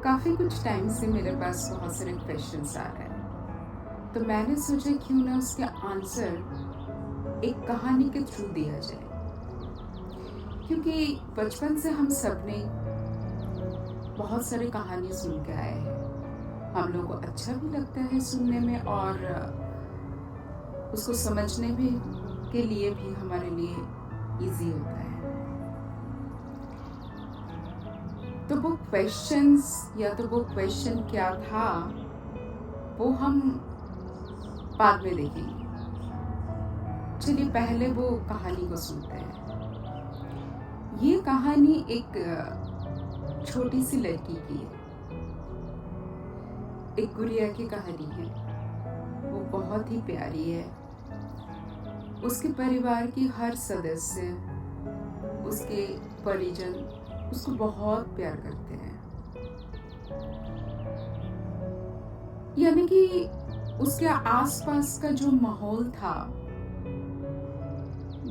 काफ़ी कुछ टाइम से मेरे पास बहुत सारे क्वेश्चंस आ रहे हैं, तो मैंने सोचा क्यों ना उसके आंसर एक कहानी के थ्रू दिया जाए। क्योंकि बचपन से हम सब ने बहुत सारी कहानी सुन के आए हैं। हम लोग को अच्छा भी लगता है सुनने में, और उसको समझने भी के लिए भी हमारे लिए इजी होता है। तो वो क्वेश्चंस या तो वो क्वेश्चन क्या था वो हम बाद में देखेंगे। चलिए पहले वो कहानी को सुनते हैं। ये कहानी एक छोटी सी लड़की की है, एक गुड़िया की कहानी है। वो बहुत ही प्यारी है। उसके परिवार की हर सदस्य, उसके परिजन उसको बहुत प्यार करते हैं। यानी कि उसके आसपास का जो माहौल था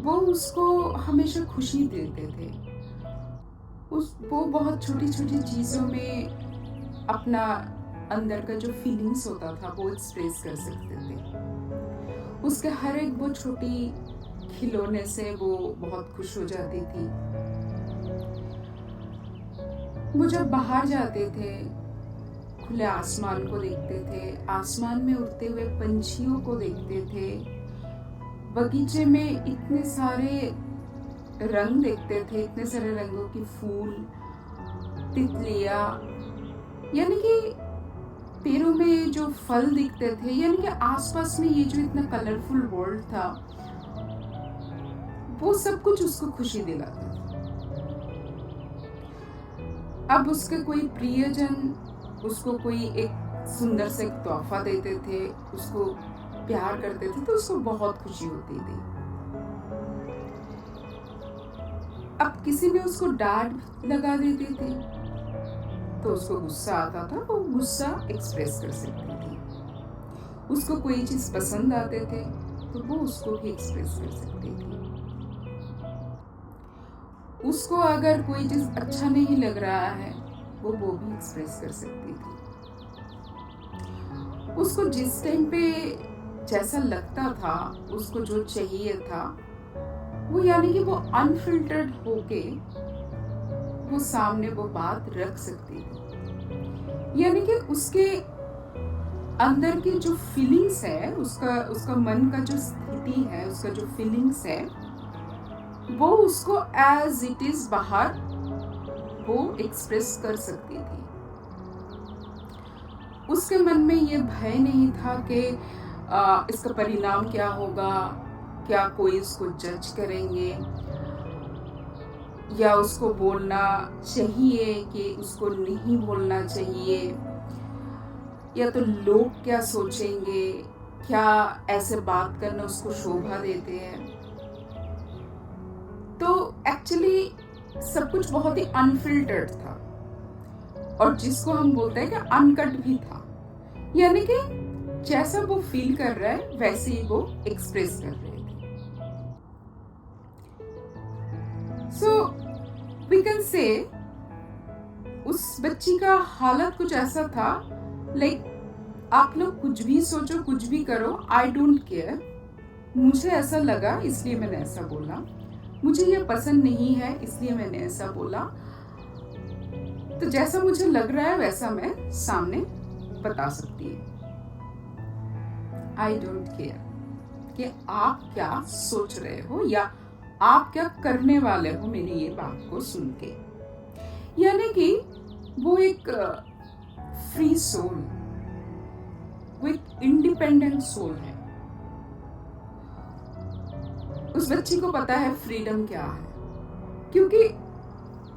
वो उसको हमेशा खुशी देते थे। वो बहुत छोटी छोटी चीज़ों में अपना अंदर का जो फीलिंग्स होता था वो एक्सप्रेस कर सकते थे। उसके हर एक वो छोटी खिलौने से वो बहुत खुश हो जाती थी। वो जब बाहर जाते थे खुले आसमान को देखते थे, आसमान में उड़ते हुए पंछियों को देखते थे, बगीचे में इतने सारे रंग देखते थे, इतने सारे रंगों की फूल, तितलियां, यानी कि पेड़ों में जो फल दिखते थे, यानी कि आसपास में ये जो इतना कलरफुल वर्ल्ड था वो सब कुछ उसको खुशी दिलाता था। अब उसके कोई प्रियजन उसको कोई एक सुंदर से तोहफा देते थे, उसको प्यार करते थे, तो उसको बहुत खुशी होती थी। अब किसी ने उसको डांट लगा देती थी तो उसको गुस्सा आता था, वो गुस्सा एक्सप्रेस कर सकती थी। उसको कोई चीज पसंद आते थे तो वो उसको भी एक्सप्रेस कर सकती थी। उसको अगर कोई चीज अच्छा नहीं लग रहा है वो भी एक्सप्रेस कर सकती थी। उसको जिस टाइम पे जैसा लगता था, उसको जो चाहिए था, वो यानी कि वो अनफिल्टर्ड होके वो सामने वो बात रख सकती थी। यानी कि उसके अंदर की जो फीलिंग्स है, उसका मन का जो स्थिति है, उसका जो फीलिंग्स है, वो उसको एज इट इज बाहर वो एक्सप्रेस कर सकती थी। उसके मन में ये भय नहीं था कि इसका परिणाम क्या होगा, क्या कोई उसको जज करेंगे, या उसको बोलना चाहिए कि उसको नहीं बोलना चाहिए, या तो लोग क्या सोचेंगे, क्या ऐसे बात करना उसको शोभा देते हैं। तो एक्चुअली सब कुछ बहुत ही अनफिल्टर्ड था, और जिसको हम बोलते हैं कि अनकट भी था। यानी कि जैसा वो फील कर रहा है वैसे ही वो एक्सप्रेस कर रहे थे। सो वी कैन से उस बच्ची का हालत कुछ ऐसा था, लाइक आप लोग कुछ भी सोचो, कुछ भी करो, आई डोंट केयर, मुझे ऐसा लगा इसलिए मैंने ऐसा बोला, मुझे ये पसंद नहीं है इसलिए मैंने ऐसा बोला, तो जैसा मुझे लग रहा है वैसा मैं सामने बता सकती हूँ। आई डोंट केयर कि आप क्या सोच रहे हो या आप क्या करने वाले हो मेरी ये बात को सुन के। यानी कि वो एक फ्री सोल, वो एक इंडिपेंडेंट सोल है। उस बच्ची को पता है फ्रीडम क्या है, क्योंकि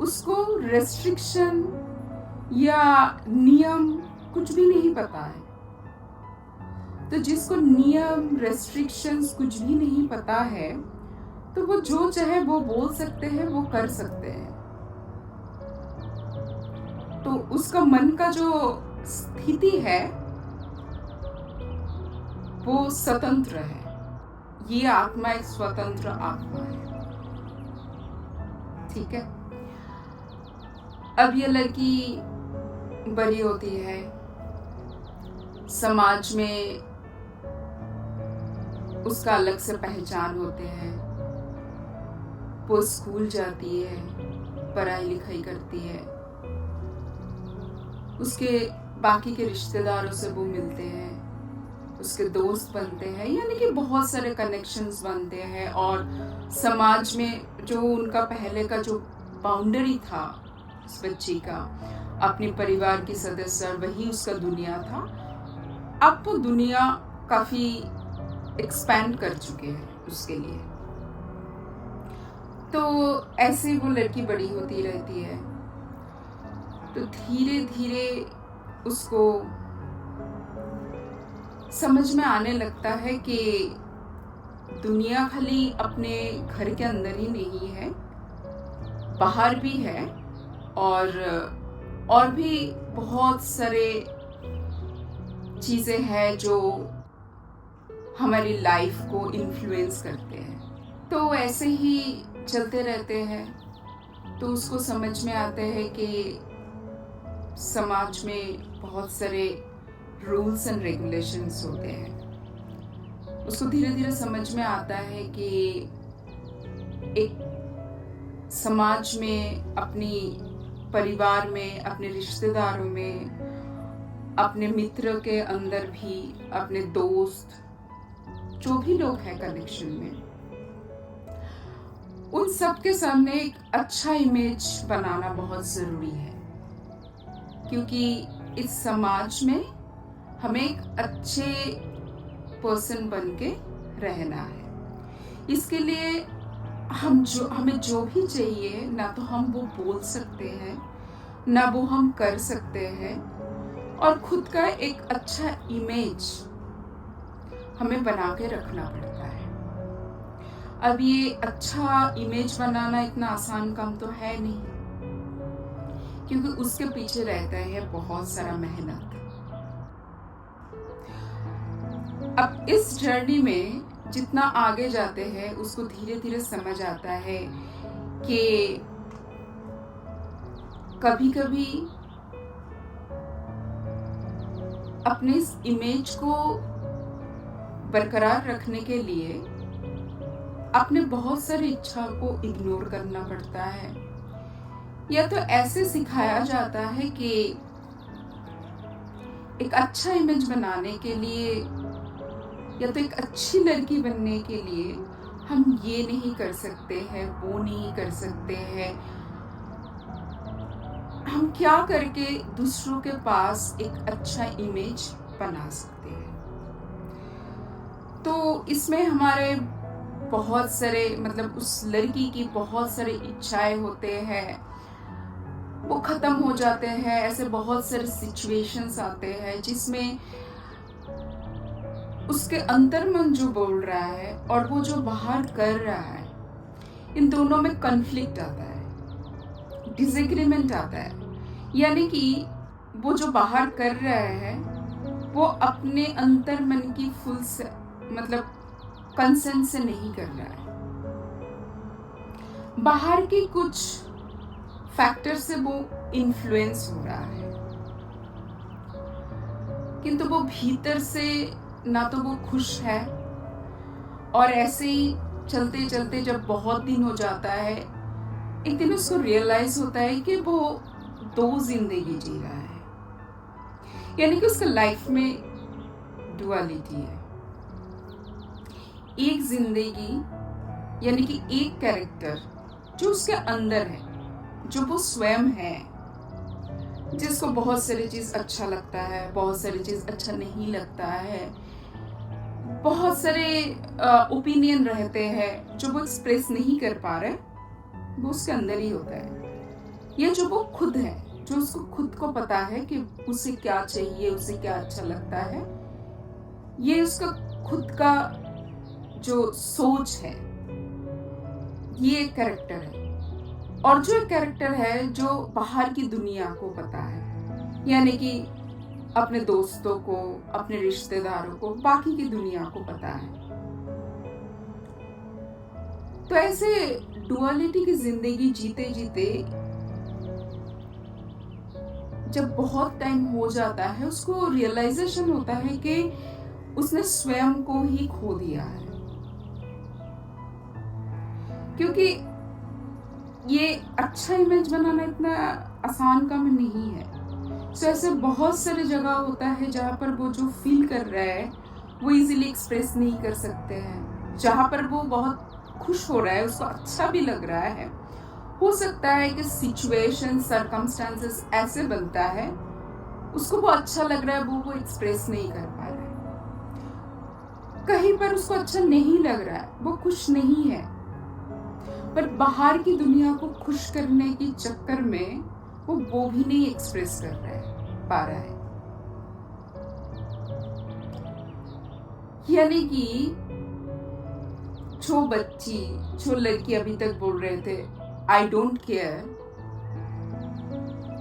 उसको रेस्ट्रिक्शन या नियम कुछ भी नहीं पता है। तो जिसको नियम, रेस्ट्रिक्शंस कुछ भी नहीं पता है, तो वो जो चाहे वो बोल सकते हैं, वो कर सकते हैं। तो उसका मन का जो स्थिति है वो स्वतंत्र है। ये आत्मा एक स्वतंत्र आत्मा है। ठीक है। अब ये लड़की बड़ी होती है, समाज में उसका अलग से पहचान होते हैं, वो स्कूल जाती है, पढ़ाई लिखाई करती है, उसके बाकी के रिश्तेदारों से वो मिलते हैं, उसके दोस्त बनते हैं, यानी कि बहुत सारे कनेक्शंस बनते हैं। और समाज में जो उनका पहले का जो बाउंड्री था उस बच्ची का, अपने परिवार की सदस्य, वही उसका दुनिया था। अब वो दुनिया काफी एक्सपैंड कर चुके हैं उसके लिए। तो ऐसे वो लड़की बड़ी होती रहती है, तो धीरे धीरे उसको समझ में आने लगता है कि दुनिया खाली अपने घर के अंदर ही नहीं है, बाहर भी है, और भी बहुत सारे चीजें हैं जो हमारी लाइफ को इन्फ्लुएंस करते हैं। तो ऐसे ही चलते रहते हैं, तो उसको समझ में आता है कि समाज में बहुत सारे रूल्स एंड रेगुलेशंस होते हैं। उसको धीरे धीरे समझ में आता है कि एक समाज में, अपनी परिवार में, अपने रिश्तेदारों में, अपने मित्र के अंदर भी, अपने दोस्त, जो भी लोग हैं कनेक्शन में, उन सब के सामने एक अच्छा इमेज बनाना बहुत जरूरी है, क्योंकि इस समाज में हमें एक अच्छे पर्सन बन के रहना है। इसके लिए हमें जो भी चाहिए, ना तो हम वो बोल सकते हैं, ना वो हम कर सकते हैं, और खुद का एक अच्छा इमेज हमें बना के रखना पड़ता है। अब ये अच्छा इमेज बनाना इतना आसान काम तो है नहीं, क्योंकि उसके पीछे रहता है बहुत सारा मेहनत। अब इस जर्नी में जितना आगे जाते हैं, उसको धीरे धीरे समझ आता है कि कभी कभी अपने इस इमेज को बरकरार रखने के लिए अपने बहुत सारी इच्छा को इग्नोर करना पड़ता है, या तो ऐसे सिखाया जाता है कि एक अच्छा इमेज बनाने के लिए, या तो एक अच्छी लड़की बनने के लिए हम ये नहीं कर सकते हैं, वो नहीं कर सकते हैं, हम क्या करके दूसरों के पास एक अच्छा इमेज बना सकते हैं। तो इसमें हमारे बहुत सारे, मतलब उस लड़की की बहुत सारे इच्छाएं होते हैं, वो खत्म हो जाते हैं। ऐसे बहुत सारे सिचुएशंस आते हैं जिसमें उसके अंतर्मन जो बोल रहा है और वो जो बाहर कर रहा है, इन दोनों में कॉन्फ्लिक्ट आता है, डिसएग्रीमेंट आता है। यानी कि वो जो बाहर कर रहा है वो अपने अंतर्मन की फुल से, मतलब कंसेंट से नहीं कर रहा है, बाहर की कुछ फैक्टर से वो इन्फ्लुएंस हो रहा है, किंतु वो भीतर से ना तो वो खुश है। और ऐसे ही चलते चलते जब बहुत दिन हो जाता है, एक दिन उसको रियलाइज होता है कि वो दो जिंदगी जी रहा है, यानी कि उसका लाइफ में डुअलिटी है। एक जिंदगी, यानी कि एक कैरेक्टर जो उसके अंदर है, जो वो स्वयं है, जिसको बहुत सारी चीज अच्छा लगता है, बहुत सारी चीज अच्छा नहीं लगता है, बहुत सारे ओपिनियन रहते हैं जो वो एक्सप्रेस नहीं कर पा रहे, वो उसके अंदर ही होता है। ये जो वो खुद है, जो उसको खुद को पता है कि उसे क्या चाहिए, उसे क्या अच्छा लगता है, ये उसका खुद का जो सोच है, ये एक कैरेक्टर है। और जो एक कैरेक्टर है जो बाहर की दुनिया को पता है, यानी कि अपने दोस्तों को, अपने रिश्तेदारों को, बाकी की दुनिया को पता है। तो ऐसे डुअलिटी की जिंदगी जीते जीते जब बहुत टाइम हो जाता है उसको रियलाइजेशन होता है कि उसने स्वयं को ही खो दिया है, क्योंकि ये अच्छा इमेज बनाना इतना आसान काम नहीं है। सो ऐसे बहुत सारे जगह होता है जहाँ पर वो जो फील कर रहा है वो इजीली एक्सप्रेस नहीं कर सकते हैं। जहाँ पर वो बहुत खुश हो रहा है, उसको अच्छा भी लग रहा है, हो सकता है कि सिचुएशन सर्कमस्टांसेस ऐसे बनता है, उसको वो अच्छा लग रहा है, वो एक्सप्रेस नहीं कर पा रहा है। कहीं पर उसको अच्छा नहीं लग रहा है, वो खुश नहीं है, पर बाहर की दुनिया को खुश करने के चक्कर में वो भी नहीं एक्सप्रेस कर रहा है, पा रहा है। यानी कि जो लड़की अभी तक बोल रहे थे आई डोंट केयर,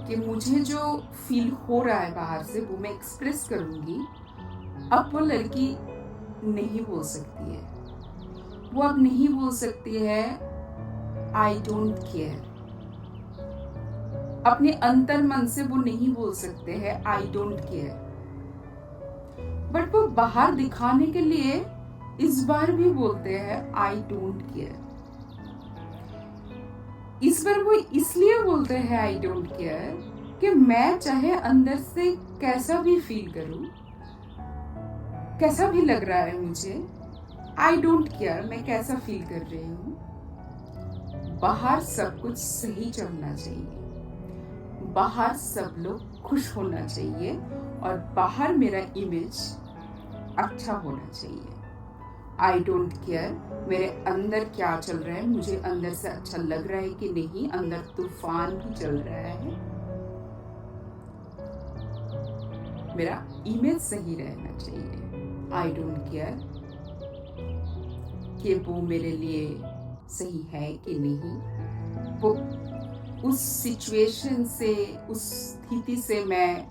कि मुझे जो फील हो रहा है बाहर से वो मैं एक्सप्रेस करूंगी, अब वो लड़की नहीं बोल सकती है। वो अब नहीं बोल सकती है आई डोंट केयर। अपने अंतर मन से वो नहीं बोल सकते हैं आई डोंट केयर, बट वो बाहर दिखाने के लिए इस बार भी बोलते हैं आई डोंट केयर। इस बार वो इसलिए बोलते हैं आई डोंट केयर कि मैं चाहे अंदर से कैसा भी फील करूं, कैसा भी लग रहा है मुझे, आई डोंट केयर मैं कैसा फील कर रही हूं, बाहर सब कुछ सही चलना चाहिए, बाहर सब लोग खुश होना चाहिए और बाहर मेरा इमेज अच्छा होना चाहिए। आई डोंट केयर मेरे अंदर क्या चल रहा है, मुझे अंदर से अच्छा लग रहा है कि नहीं, अंदर तूफान भी चल रहा है, मेरा इमेज सही रहना चाहिए। आई डोंट केयर कि वो मेरे लिए सही है कि नहीं, वो उस सिचुएशन से, उस स्थिति से मैं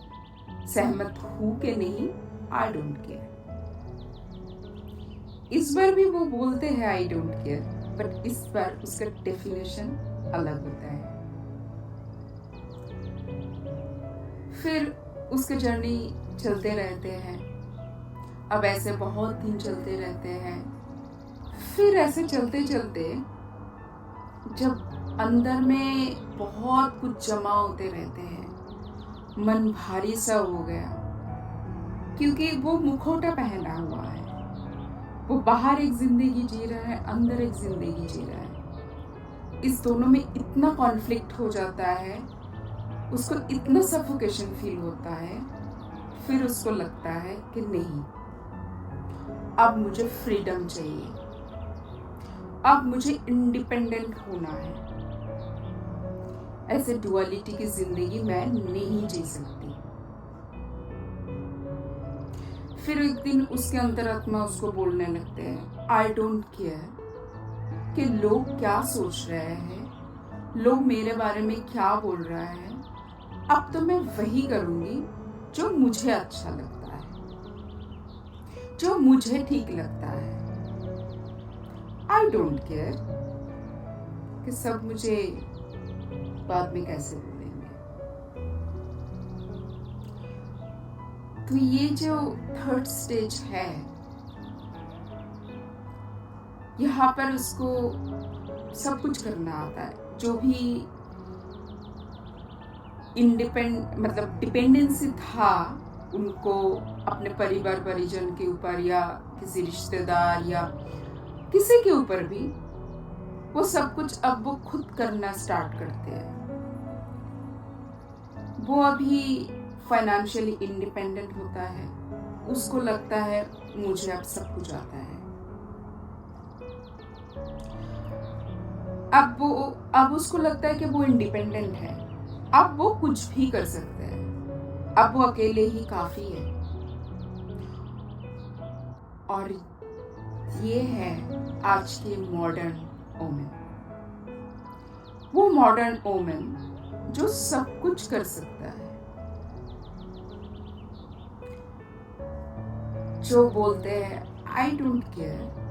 सहमत हूँ कि नहीं, आई डोंट केयर। इस बार भी वो बोलते हैं आई डोंट केयर, बट इस बार उसका डेफिनेशन अलग होता है। फिर उसके जर्नी चलते रहते हैं। अब ऐसे बहुत दिन चलते रहते हैं। फिर ऐसे चलते चलते जब अंदर में बहुत कुछ जमा होते रहते हैं, मन भारी सा हो गया, क्योंकि वो मुखौटा पहना हुआ है, वो बाहर एक जिंदगी जी रहा है, अंदर एक जिंदगी जी रहा है। इस दोनों में इतना कॉन्फ्लिक्ट हो जाता है, उसको इतना सफोकेशन फील होता है। फिर उसको लगता है कि नहीं, अब मुझे फ्रीडम चाहिए, अब मुझे इंडिपेंडेंट होना है। ऐसे डुअलिटी की जिंदगी मैं नहीं जी सकती। फिर एक दिन उसके अंतरात्मा उसको बोलने लगते हैं आई डोंट केयर कि लोग क्या सोच रहे हैं, लोग मेरे बारे में क्या बोल रहे हैं, अब तो मैं वही करूंगी जो मुझे अच्छा लगता है, जो मुझे ठीक लगता है। आई डोंट केयर कि सब मुझे बाद में कैसे बोलेंगे। तो ये जो थर्ड स्टेज है, यहाँ पर उसको सब कुछ करना आता है। जो भी मतलब डिपेंडेंसी था उनको अपने परिवार परिजन के ऊपर या किसी रिश्तेदार या किसी के ऊपर भी, वो सब कुछ अब वो खुद करना स्टार्ट करते हैं। वो अभी फाइनेंशियली इंडिपेंडेंट होता है, उसको लगता है मुझे अब सब कुछ आता है। अब उसको लगता है कि वो इंडिपेंडेंट है, अब वो कुछ भी कर सकते हैं, अब वो अकेले ही काफी है। और ये है आज के मॉडर्न वुमेन, वो मॉडर्न वुमेन जो सब कुछ कर सकता है, जो बोलते हैं आई डोंट केयर,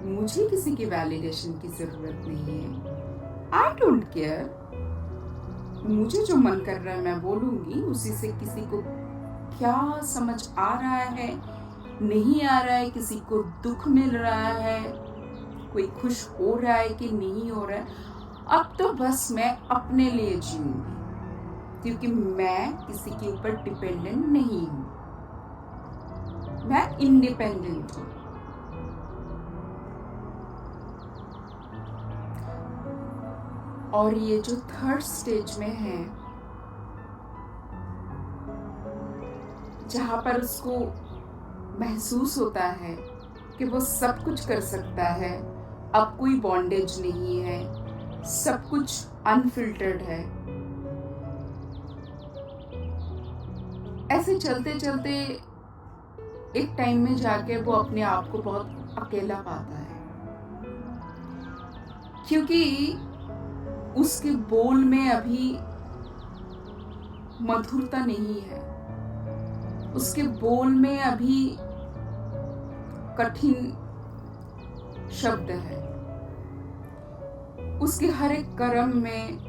मुझे किसी की वैलिडेशन की जरूरत नहीं है, आई डोंट केयर मुझे जो मन कर रहा है मैं बोलूंगी, उसी से किसी को क्या समझ आ रहा है, नहीं आ रहा है, किसी को दुख मिल रहा है, कोई खुश हो रहा है कि नहीं हो रहा है, अब तो बस मैं अपने लिए जीऊंगी, क्योंकि मैं किसी के ऊपर डिपेंडेंट नहीं हूं, मैं इंडिपेंडेंट हूं। और ये जो थर्ड स्टेज में है, जहां पर उसको महसूस होता है कि वो सब कुछ कर सकता है, अब कोई बॉन्डेज नहीं है, सब कुछ अनफिल्टर्ड है, ऐसे चलते चलते एक टाइम में जाके वो अपने आप को बहुत अकेला पाता है, क्योंकि उसके बोल में अभी मधुरता नहीं है, उसके बोल में अभी कठिन शब्द है, उसके हर एक कर्म में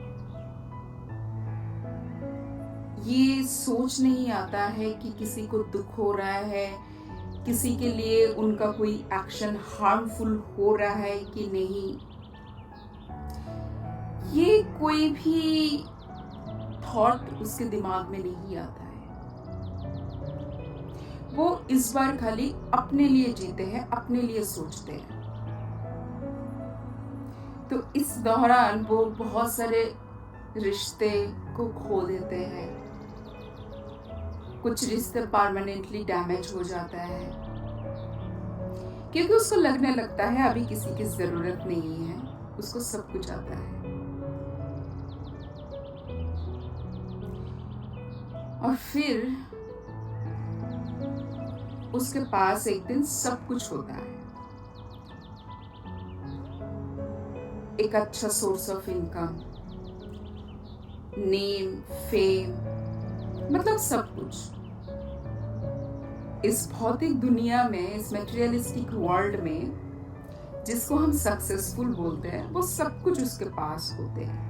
ये सोच नहीं आता है कि किसी को दुख हो रहा है, किसी के लिए उनका कोई एक्शन हार्मफुल हो रहा है कि नहीं, ये कोई भी थॉट उसके दिमाग में नहीं आता है। वो इस बार खाली अपने लिए जीते हैं, अपने लिए सोचते हैं। तो इस दौरान वो बहुत सारे रिश्ते को खो देते हैं, कुछ रिश्ते परमानेंटली डैमेज हो जाता है, क्योंकि उसको लगने लगता है अभी किसी की जरूरत नहीं है, उसको सब कुछ आता है। और फिर उसके पास एक दिन सब कुछ होता है, एक अच्छा source of income, name, fame, मतलब सब कुछ। इस भौतिक दुनिया में, इस मटेरियलिस्टिक वर्ल्ड में, जिसको हम सक्सेसफुल बोलते हैं, वो सब कुछ उसके पास होते हैं,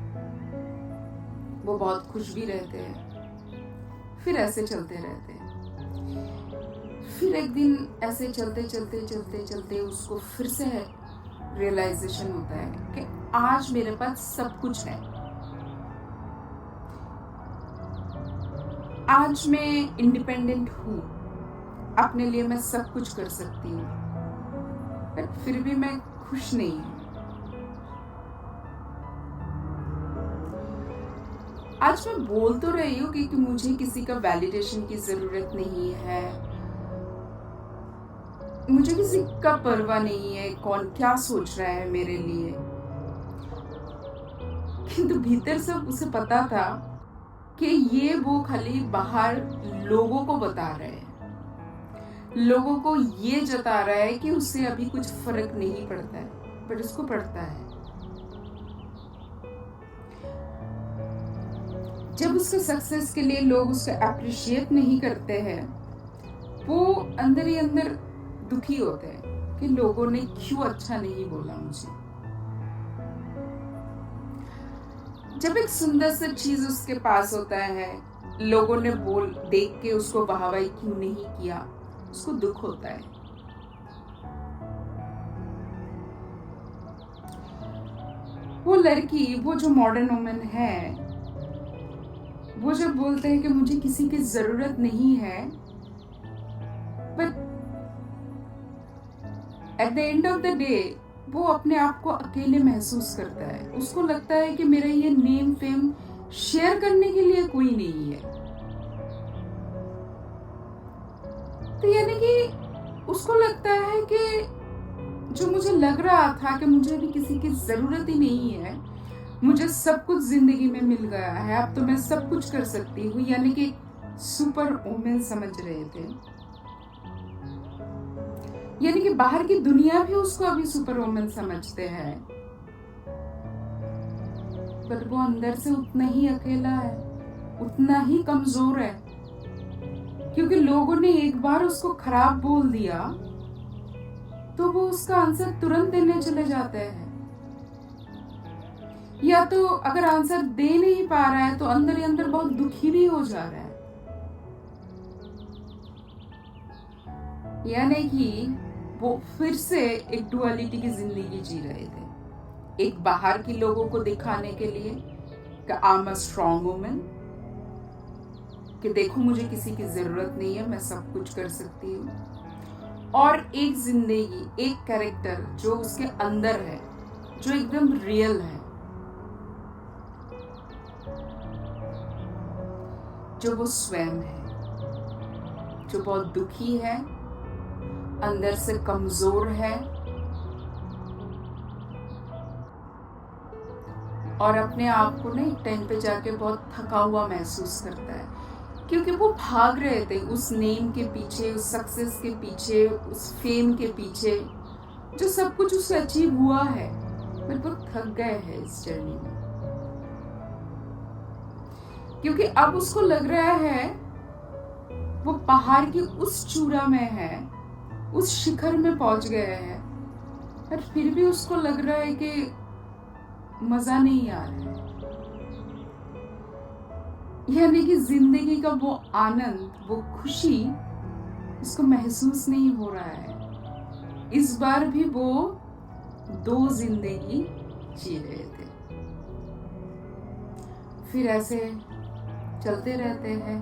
वो बहुत खुश भी रहते हैं, फिर ऐसे चलते रहते हैं। फिर एक दिन ऐसे चलते चलते चलते चलते उसको फिर से रियलाइजेशन होता है कि आज मेरे पास सब कुछ है, आज मैं इंडिपेंडेंट हूँ, अपने लिए मैं सब कुछ कर सकती हूँ, पर फिर भी मैं खुश नहीं हूँ। आज मैं बोल तो रही हूँ कि मुझे किसी का वैलिडेशन की जरूरत नहीं है, मुझे किसी का परवाह नहीं है कौन क्या सोच रहा है मेरे लिए, किंतु भीतर से उसे पता था कि ये वो खाली बाहर लोगों को बता रहे हैं, लोगों को ये जता रहा है कि उससे अभी कुछ फर्क नहीं पड़ता है, पर उसको पड़ता है। जब उसके सक्सेस के लिए लोग उसको अप्रिशिएट नहीं करते हैं, वो अंदर ही अंदर दुखी होते हैं कि लोगों ने क्यों अच्छा नहीं बोला मुझे। जब एक सुंदर सा चीज उसके पास होता है, लोगों ने देख के उसको वाहवाही क्यों नहीं किया, उसको दुख होता है। वो लड़की, वो जो मॉडर्न वुमन है, वो जब बोलते हैं कि मुझे किसी की जरूरत नहीं है, but at the end of the day वो अपने आप को अकेले महसूस करता है, उसको लगता है कि मेरा ये नेम फेम शेयर करने के लिए कोई नहीं है। तो यानी कि उसको लगता है कि जो मुझे लग रहा था कि मुझे अभी किसी की जरूरत ही नहीं है, मुझे सब कुछ जिंदगी में मिल गया है, अब तो मैं सब कुछ कर सकती हूँ, यानी कि सुपर वुमेन समझ रहे थे, यानी कि बाहर की दुनिया भी उसको अभी सुपर वुमेन समझते हैं, पर वो अंदर से उतना ही अकेला है, उतना ही कमजोर है, क्योंकि लोगों ने एक बार उसको खराब बोल दिया तो वो उसका आंसर तुरंत देने चले जाते हैं। या तो अगर आंसर दे नहीं पा रहा है तो अंदर ही अंदर बहुत दुखी भी हो जा रहा है। यानी कि वो फिर से एक डुअलिटी की जिंदगी जी रहे थे। एक बाहर की लोगों को दिखाने के लिए कि I am a strong woman, कि देखो मुझे किसी की जरूरत नहीं है, मैं सब कुछ कर सकती हूँ। और एक जिंदगी, एक कैरेक्टर जो उसके अंदर है, जो एकदम रियल है, जो वो स्वयं है, जो बहुत दुखी है, अंदर से कमजोर है और अपने आप को ना एक टाइम पे जाके बहुत थका हुआ महसूस करता है, क्योंकि वो भाग रहे थे उस नेम के पीछे, उस सक्सेस के पीछे, उस फेम के पीछे, जो सब कुछ उससे अचीव हुआ है, पर वो थक गए हैं इस जर्नी में। क्योंकि अब उसको लग रहा है वो पहाड़ की उस चूड़ा में है, उस शिखर में पहुंच गए हैं, पर फिर भी उसको लग रहा है कि मजा नहीं आ रहा है। यानी कि जिंदगी का वो आनंद, वो खुशी उसको महसूस नहीं हो रहा है। इस बार भी वो दो जिंदगी जी रहे थे। फिर ऐसे चलते रहते हैं,